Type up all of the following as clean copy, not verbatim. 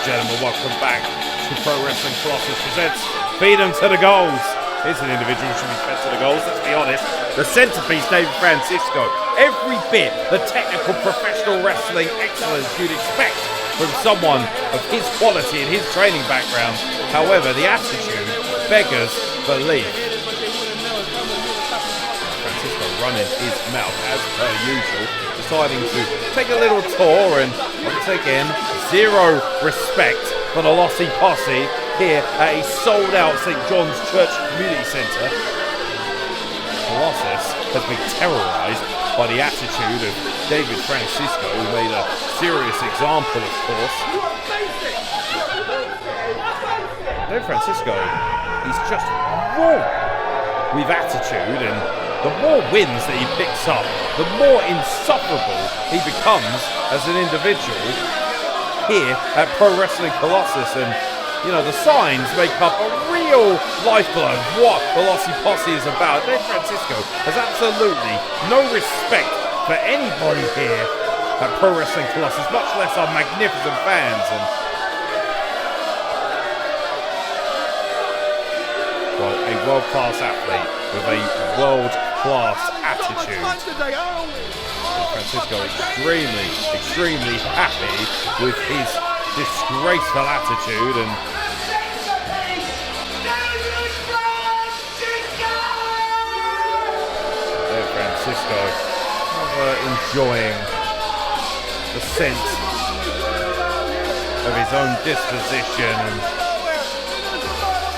gentlemen, welcome back to Pro Wrestling Colossus presents Feed 'em to the Goals. Here's an individual who should be fed to the goals, let's be honest. The centerpiece, David Francisco. Every bit the technical professional wrestling excellence you'd expect from someone of his quality and his training background. However, the attitude beggars belief. Francisco running his mouth as per usual, deciding to take a little tour, and once again, zero respect for the Lossy Posse here at a sold-out St. John's Church Community Centre. Colossus has been terrorised by the attitude of David Francisco, who made a serious example, of course. David Francisco, he's just raw with attitude, and the more wins that he picks up, the more insufferable he becomes as an individual here at Pro Wrestling Colossus. And you know, the signs make up a real lifeblood of what the Lossy Posse is about. Dave Francisco has absolutely no respect for anybody here at Pro Wrestling Colossus, much less our magnificent fans. And well, a world-class athlete with a world-class attitude. Francisco extremely happy with his disgraceful attitude, and Francisco enjoying the scent of his own disposition. And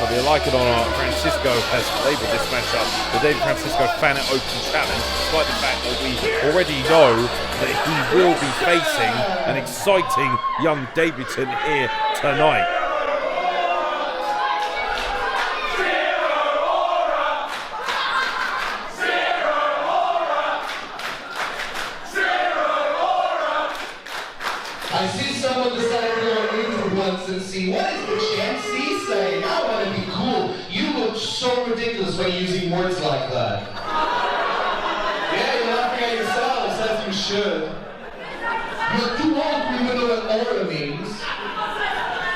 whether you like it or not, Francisco has labelled this matchup the David Francisco Thanet Open Challenge, despite the fact that we already know that he will be facing an exciting young debutant here tonight. I see someone decided to go on YouTube once and see, what is the Champ C saying? I want to be cool. You look so ridiculous when using words like that. Yeah, you're laughing at yourselves, as you should. You're too old to even know what aura means.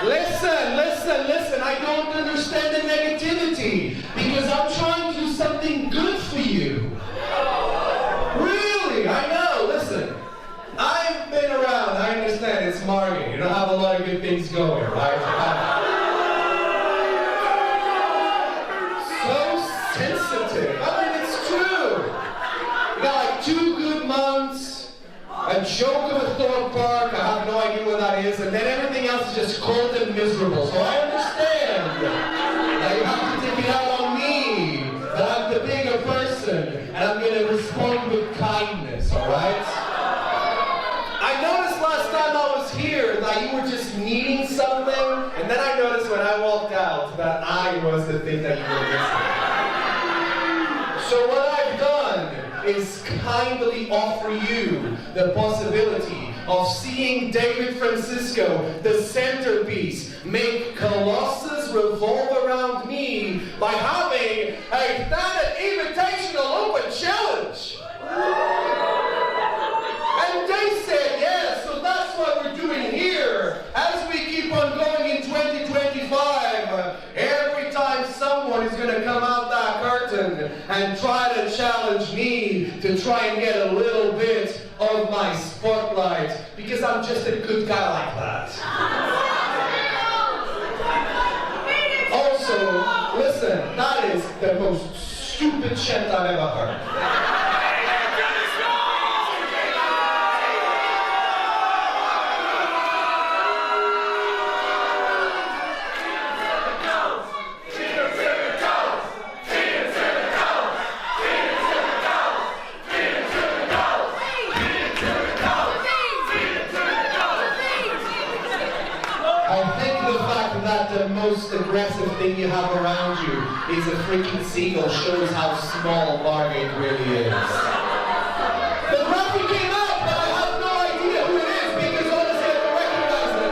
Listen, I don't understand the negativity, because I'm trying to do something good for you. Really, I know, listen. I've been around, I understand, it's marketing. You don't have a lot of good things going, right? So sensitive. I mean, it's true. You got like 2 good months, a joke of a Thorpe Park, I have no idea what that is, and then everything else is just cold and miserable. So I understand. Now you have to take it out on me, that I'm the bigger person, and I'm going to respond with kindness, alright? I noticed last time I was here that you were just needing something, and then I noticed when I walked out that I was the thing that you were missing. So what I've done is kindly offer you the possibility of seeing David Francisco, the centerpiece, make Colossus revolve around me by having a Thanet Invitational Open Challenge. And they said yes, so that's what we're doing here. As we keep on going in 2025, every time someone is going to come out that curtain and try to challenge me to try and get a little bit of my spotlight, because I'm just a good guy like that. Also, listen, that is the most stupid chant I've ever heard. The most aggressive thing you have around you is a freaking seagull, shows how small Margate really is. The graphic came out, but I have no idea who it is, because honestly I don't recognize it.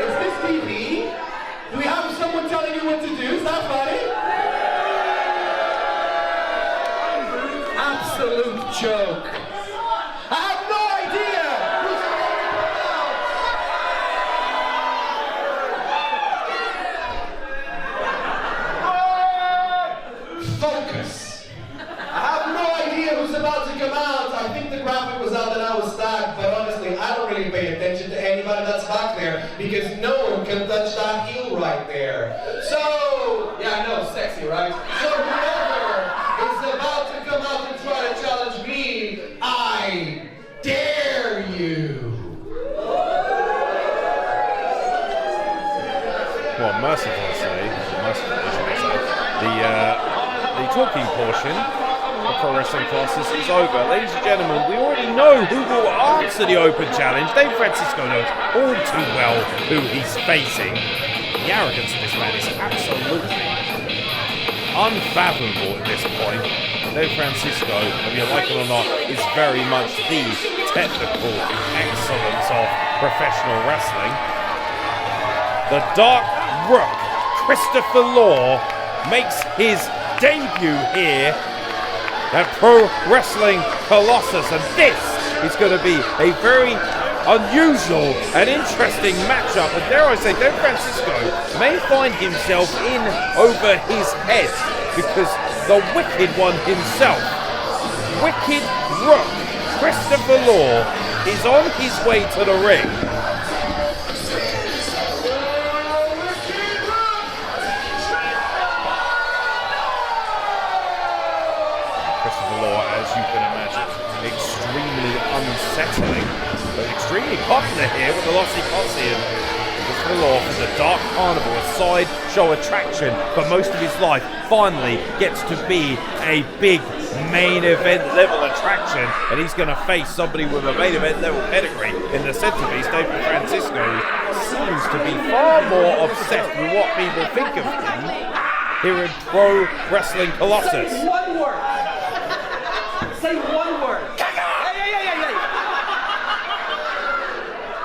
Is this TV? Do we have someone telling you what to do? Is that funny? absolute joke. I have no idea who's focus. I have no idea who's about to come out. I think the graphic was out and I was stacked, but honestly, I don't really pay attention to anybody that's back there because no one can touch that heel right there. So, yeah, I know, sexy, right? So whoever is about to come out and try to challenge me, I dare you. Well, mercifully, the talking portion of Pro Wrestling Colossus is over. Ladies and gentlemen, we already know who will answer the Open Challenge. Dave Francisco knows all too well who he's facing. The arrogance of this man is absolutely unfathomable at this point. Dave Francisco, whether you like it or not, is very much the technical excellence of professional wrestling. The Dark Rooke, Christopher Law, makes his debut here at Pro Wrestling Colossus, and this is going to be a very unusual and interesting matchup. And dare I say, Dave Francisco may find himself in over his head because the Wicked One himself, Wicked Rooke, Christopher Law, is on his way to the ring. As you can imagine, extremely unsettling, but extremely popular here with the Lossy Posse and Christopher Law from the Dark Carnival, a sideshow attraction for most of his life, finally gets to be a big main event level attraction, and he's going to face somebody with a main event level pedigree in the centerpiece. David Francisco seems to be far more obsessed with what people think of him here in Pro Wrestling Colossus. Say one word. Say one word.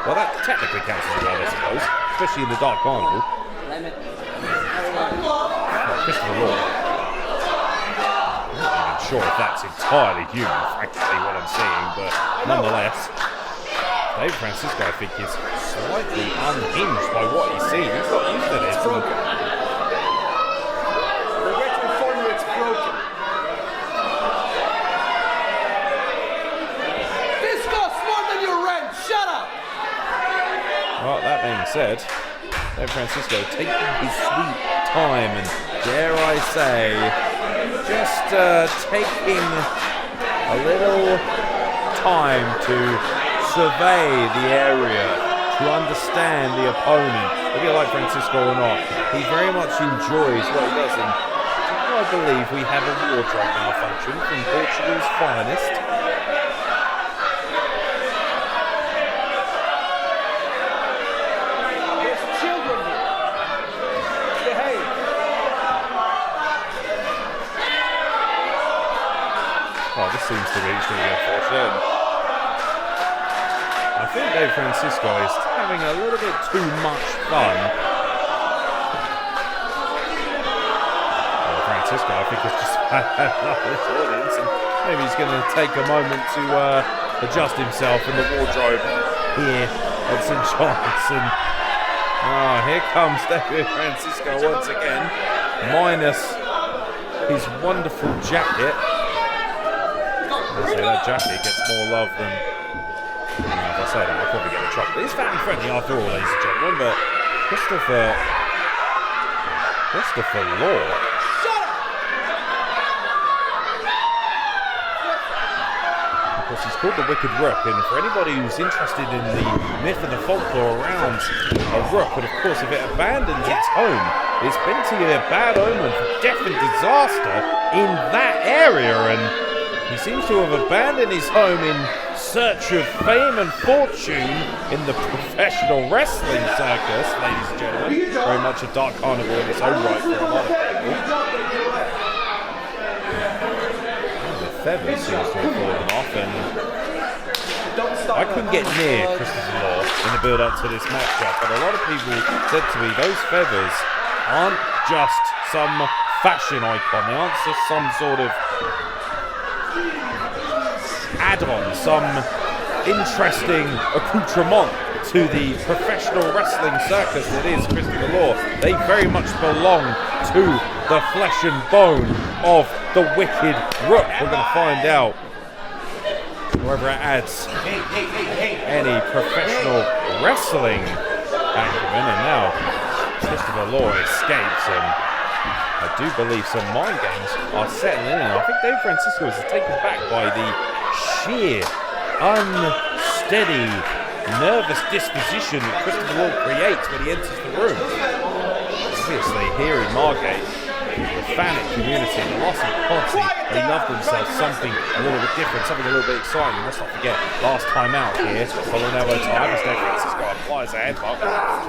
Well, that technically counts as a word, I suppose, especially in the Dark Carnival. Christopher Law. I'm not even sure if that's entirely human, frankly, what I'm seeing, but nonetheless, Dave Francisco, I think, is slightly unhinged by what he's seeing. He's not used to this. It's broken. We're going to inform you it's broken. This costs more than your rent. Shut up. Well, that being said, Dave Francisco taking his sweet time and, dare I say, just taking a little time to survey the area, to understand the opponent. Whether you like Francisco or not, he very much enjoys what he does, and I believe we have a wardrobe malfunction from Portugal's finest. Oh, this seems to be extremely unfortunate. I think Dave Francisco is having a little bit too much fun. Well, Francisco, I think, has just had enough of this audience, and maybe he's going to take a moment to adjust himself in the wardrobe here at St. John's. And here comes David Francisco once again, minus his wonderful jacket. So that jacket gets more love than, if I say that, I'll probably get a chop. It is family friendly after all, ladies and gentlemen, but Christopher Law. Shut up! Of course, he's called the Wicked Rooke, and for anybody who's interested in the myth and the folklore around a rook, but of course, if it abandons its home, it's meant to be a bad omen for death and disaster in that area, and he seems to have abandoned his home in search of fame and fortune in the professional wrestling circus, ladies and gentlemen. Very much a Dark Carnival in its own right for a lot of people. The feathers seems to have fallen off, and I couldn't get near Christopher Law in the build-up to this matchup, but a lot of people said to me those feathers aren't just some fashion icon, they aren't just some sort of add-on, some interesting accoutrement to the professional wrestling circus that is Christopher Law. They very much belong to the flesh and bone of the wicked Rooke. We're going to find out whether it adds any professional wrestling acumen. And now Christopher Law escapes, and I do believe some mind games are settling in. I think Dave Francisco is taken back by the sheer, unsteady, nervous disposition that Christopher Law creates when he enters the room. Obviously, here in Margate, the Thanet community, the Lost Posse, they love themselves something a little bit different, something a little bit exciting. Let's not forget, last time out here, following elbow time, as Dave Francisco applies a headlock.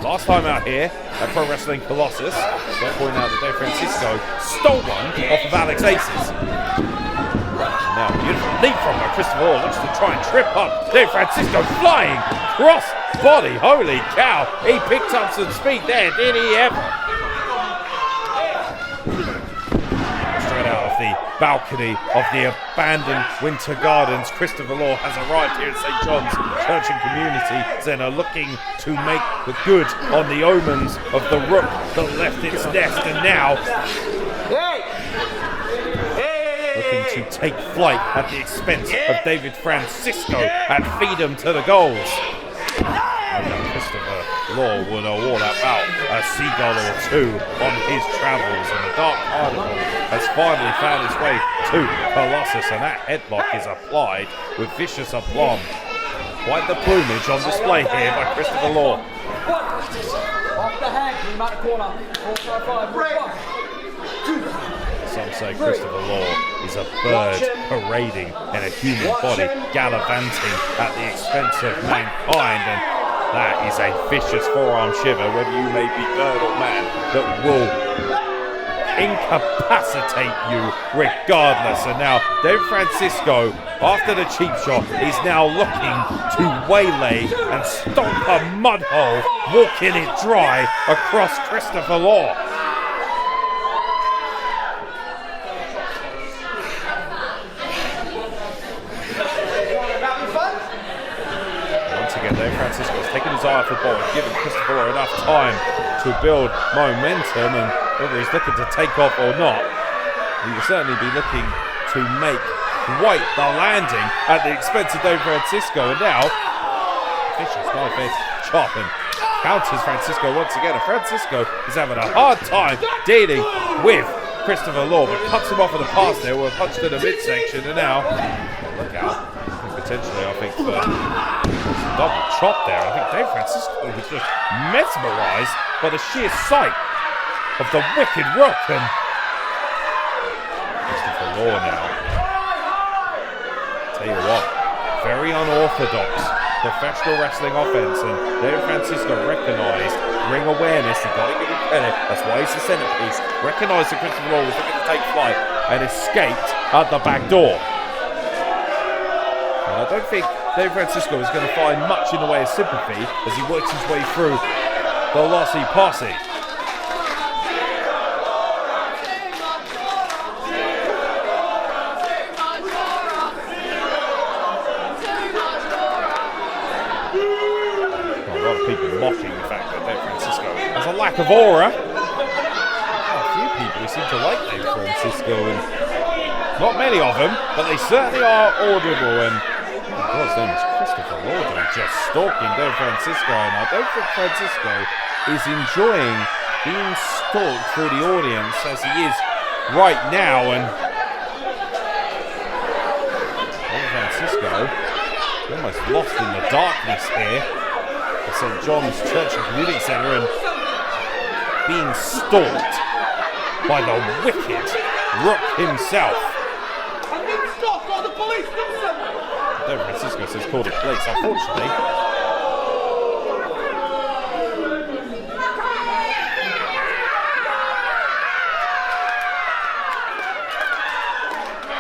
Last time out here at Pro Wrestling Colossus, I'll point out that Dave Francisco stole one off of Alex Aces. Now, beautiful leap from Christopher Law looks to try and trip up Dave Francisco, flying cross body. Holy cow, he picked up some speed there, did he ever? Straight out of the balcony of the abandoned Winter Gardens, Christopher Law has arrived here at St. John's Church and Community Centre, looking to make the good on the omens of the Rooke that left its nest, and now looking to take flight at the expense of David Francisco and feed him to the goals. Christopher Law would award about a seagull or two on his travels, and the Dark Carnival has finally found its way to Colossus, and that headlock is applied with vicious aplomb. Quite the plumage on display here by Christopher Law. Off the hand, came out the corner. 4-5-5, 1, 2. Some say Christopher Law is a bird parading in a human body, gallivanting at the expense of mankind, and that is a vicious forearm shiver, whether you may be bird or man, that will incapacitate you regardless. And now Dave Francisco, after the cheap shot, is now looking to waylay and stomp a mud hole, walking it dry across Christopher Law. Dave Francisco has taken his eye off the ball and given Christopher Law enough time to build momentum, and whether he's looking to take off or not, he will certainly be looking to make quite the landing at the expense of Dave Francisco. And now, vicious knife edge chop and counters Francisco once again, and Francisco is having a hard time dealing with Christopher Law, but cuts him off in the pass there, with a punch to the midsection, and now, look out, potentially I think double chop there. I think Dave Francisco was just mesmerised by the sheer sight of the wicked Rooke, and Christopher Law now. Tell you what, very unorthodox professional wrestling offense, and Dave Francisco recognised ring awareness. He got to give him credit. That's why he's the centrepiece. Recognised that Christopher Law was looking to take flight and escaped at the back door. I don't think Dave Francisco is going to find much in the way of sympathy as he works his way through the Lossy Posse. A lot of people mocking the fact that Dave Francisco has a lack of aura. A few people seem to like Dave Francisco, and not many of them, but they certainly are audible. And God's name is Christopher Law, just stalking Dave Francisco, and I don't think Francisco is enjoying being stalked through the audience as he is right now. And Dave Francisco almost lost in the darkness here at St. John's Church and Community Centre, and being stalked by the wicked Rooke himself. I'm being stalked by the police, listen! Dave Francisco says call the police. Unfortunately,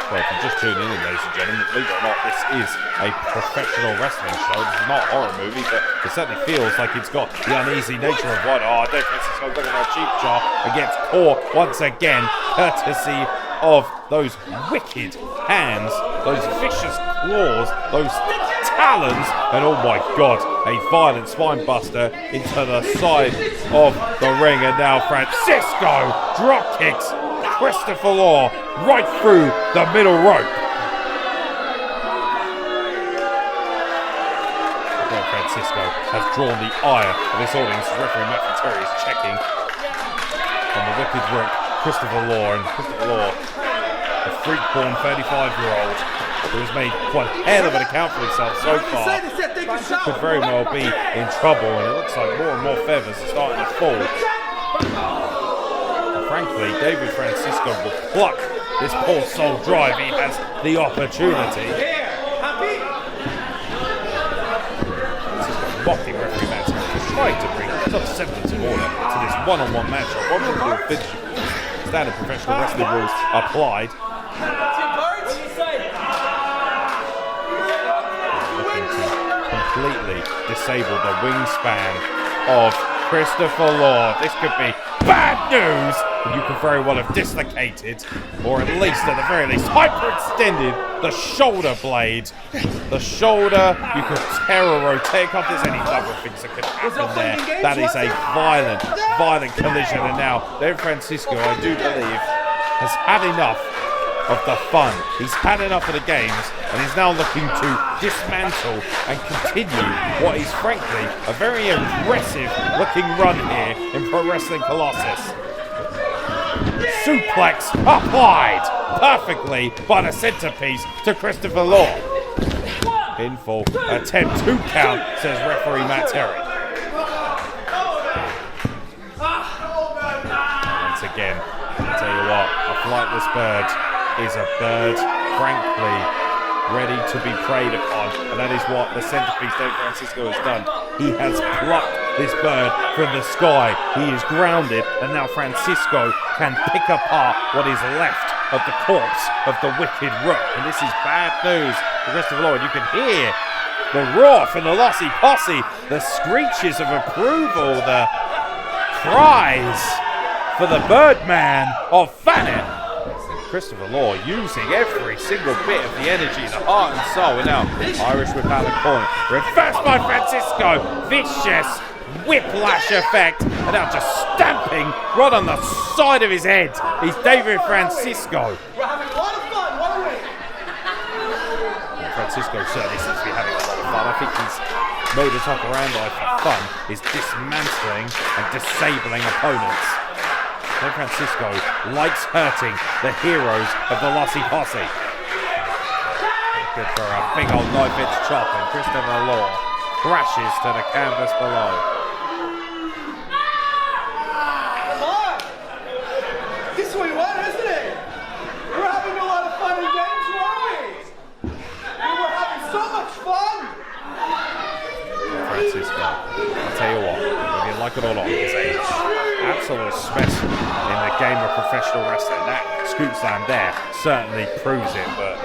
well, if you're just tuning in, ladies and gentlemen, believe it or not, this is a professional wrestling show. This is not a horror movie, but it certainly feels like it's got the uneasy nature of what, Dave Francisco looking at a cheap shot and gets caught once again, courtesy of those wicked hands, those vicious claws, those talons, and oh my god, a violent spine buster into the side of the ring. And now Francisco drop kicks Christopher Law right through the middle rope. Well, Francisco has drawn the ire of this audience. Referee Matthew Terry is checking on the wicked Rooke, Christopher Law. And Christopher Law, a freak-born 35-year-old who has made one hell of an account for himself so far, could very well be in trouble, and it looks like more and more feathers are starting to fall. And frankly, David Francisco will pluck this poor soul drive. He has the opportunity. Francisco mocking referee Matt Terry, trying to bring some semblance of order to this one-on-one matchup. One thing to finish. Standard professional wrestling rules applied. Completely disable the wingspan of Christopher Law. This could be bad news, and you could very well have dislocated, or at least, at the very least, hyperextended the shoulder blade. The shoulder, you could tear or rotate. If there's any other things that could happen there, that is a violent collision. And now, David Francisco, I do believe, has had enough of the fun. He's had enough of the games, and he's now looking to dismantle and continue what is frankly a very aggressive looking run here in Pro Wrestling Colossus. Suplex applied perfectly by the centerpiece to Christopher Law. Pinfall attempt to count, says referee Matt Terry. Once again, I'll tell you what, a flightless bird is a bird, frankly, ready to be preyed upon, and that is what the centerpiece David Francisco has done. He has plucked this bird from the sky. He is grounded, and now Francisco can pick apart what is left of the corpse of the wicked Rooke. And this is bad news for Christopher Law. You can hear the roar from the Lossy Posse, the screeches of approval, the cries for the Birdman of Thanet. Christopher Law using every single bit of the energy, the heart and soul. And now Irish whip out the corner. Reversed by Francisco. Vicious whiplash effect. And now just stamping right on the side of his head is David Francisco. We're having a lot of fun, won't we? Francisco certainly seems to be having a lot of fun. I think his modus operandi for fun is dismantling and disabling opponents. San Francisco likes hurting the heroes of the Lossy Posse. Good for a big old knife-edge chop, and Christopher Law crashes to the canvas below. Come on! This is what you want, isn't it? We're having a lot of fun and games, weren't we? And we're having so much fun! Francisco, I'll tell you what, whether you like it or not, is an absolute specimen in the game of professional wrestling. That scoop slam there certainly proves it, but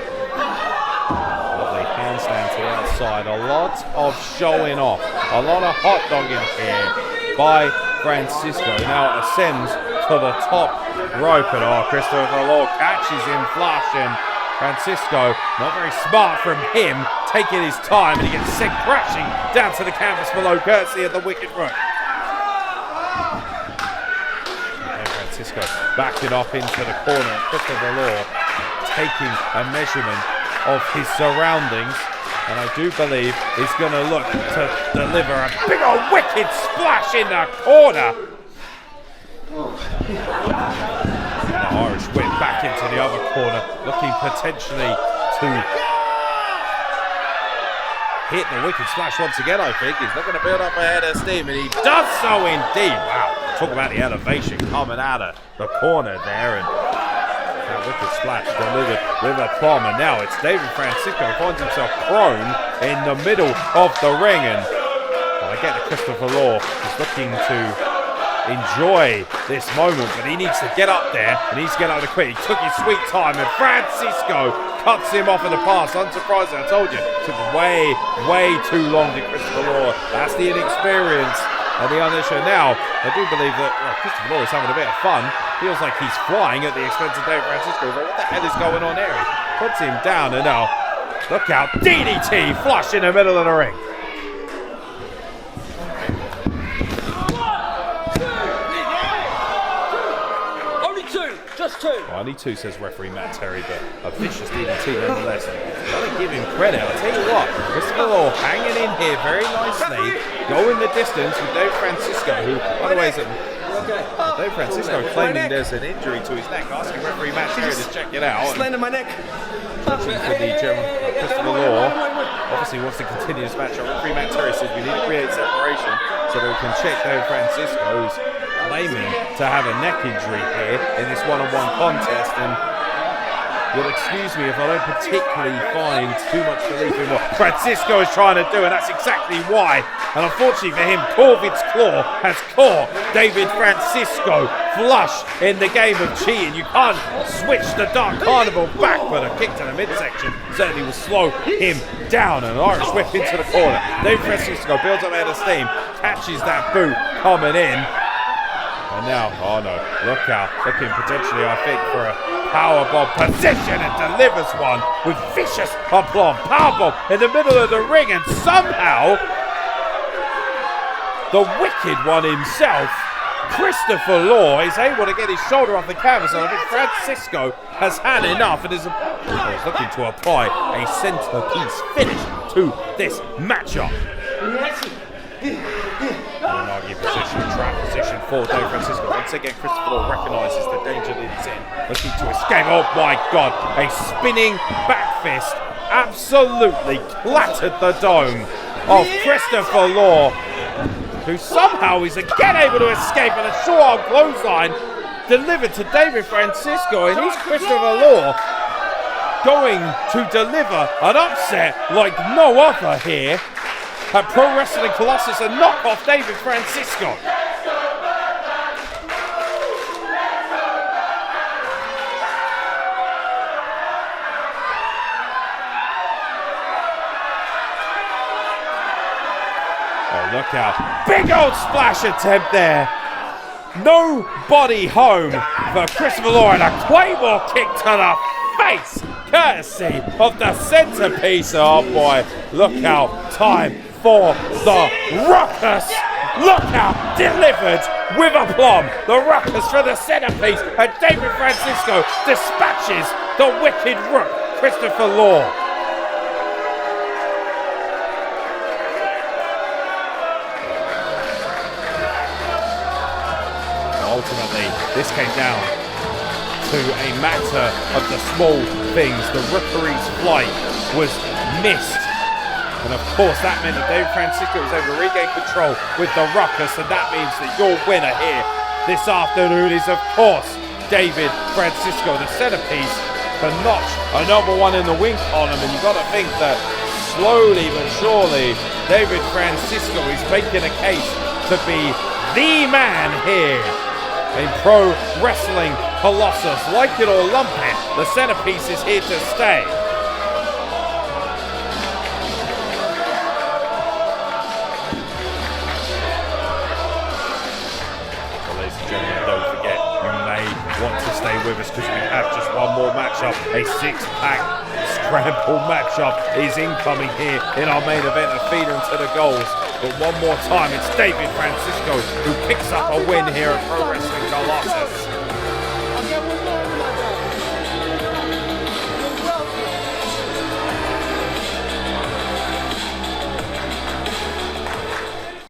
lovely handstand to the outside. A lot of showing off, a lot of hot dogging here by Francisco. Now it ascends to the top rope, and Christopher Law catches him flush, and Francisco, not very smart from him, taking his time, and he gets sent crashing down to the canvas below, courtesy of the wicked Rooke. Francisco backing off into the corner. Christopher Law taking a measurement of his surroundings, and I do believe he's going to look to deliver a big old wicked splash in the corner. The Irish whip back into the other corner, looking potentially to hit the wicked splash once again. I think he's looking to build up a head of steam, and he does so indeed. Wow. Talk about the elevation coming out of the corner there, and that wicked splash delivered with a bomb. And now it's David Francisco who finds himself prone in the middle of the ring, and well, I get that Christopher Law is looking to enjoy this moment, but he needs to get up there, and he needs to get up there quick. He took his sweet time, and Francisco cuts him off in the pass. Unsurprising, I told you. It took way too long to Christopher Law. That's the inexperience and the uninitiated. Now, I do believe that Christopher Law is having a bit of fun. feels like he's flying at the expense of David Francisco. But what the hell is going on here? He puts him down, and now, look out, DDT flush in the middle of the ring. Just two. Well, only two, says referee Matt Terry, but a vicious DDT nonetheless. Gotta give him credit. I'll tell you what, Christopher Law hanging in here very nicely, going the distance with Dave Francisco, who, by the way, is Dave Francisco claiming there's an injury to his neck, asking referee Matt Terry to check it out. Just landed my neck. For the German Christopher Law, obviously wants to continue this matchup. Referee Matt Terry says we need to create separation so that we can check Dave Francisco's claiming to have a neck injury here in this one-on-one contest, and you'll excuse me if I don't particularly find too much belief in what Francisco is trying to do, and that's exactly why. And unfortunately for him, Corvid's claw has caught David Francisco flush in the game of cheating. You can't switch the Dark Carnival back, but a kick to the midsection certainly will slow him down. An Irish whip into the corner. David Francisco builds up out of steam, catches that boot coming in. And now, oh no, look out, looking potentially, I think, for a powerbomb position, and delivers one with vicious aplomb. Powerbomb in the middle of the ring, and somehow the wicked one himself, Christopher Law, is able to get his shoulder off the canvas, and I think Francisco has had enough and is looking to apply a centerpiece finish to this matchup. Position, trap position for Dave Francisco. Once again, Christopher Law recognises the danger that he's in, looking to escape. Oh my God, a spinning back fist absolutely clattered the dome of Christopher Law, who somehow is again able to escape, and a short arm clothesline delivered to David Francisco, and he's Christopher Law going to deliver an upset like no other here at Pro Wrestling Colossus and knock off David Francisco. Oh, look out. Big old splash attempt there. Nobody home for Christopher Law, and a Claymore kick to the face, courtesy of the centerpiece. Oh boy, look out. Time for the ruckus. Look out, delivered with aplomb. The ruckus for the centerpiece, and David Francisco dispatches the wicked Rooke, Christopher Law. Ultimately, this came down to a matter of the small things. The Rookery's flight was missed. And of course, that meant that David Francisco was able to regain control with the ruckus, and that means that your winner here this afternoon is, of course, David Francisco, the centerpiece, to notch another one in the win column. And you've got to think that slowly but surely, David Francisco is making a case to be the man here in Pro Wrestling Colossus. Like it or lump it, the centerpiece is here to stay. Want to stay with us because we have just one more matchup. A six-pack scramble matchup is incoming here in our main event of Feeder into the Goals. But one more time, it's David Francisco who picks up a win here at Pro Wrestling Colossus.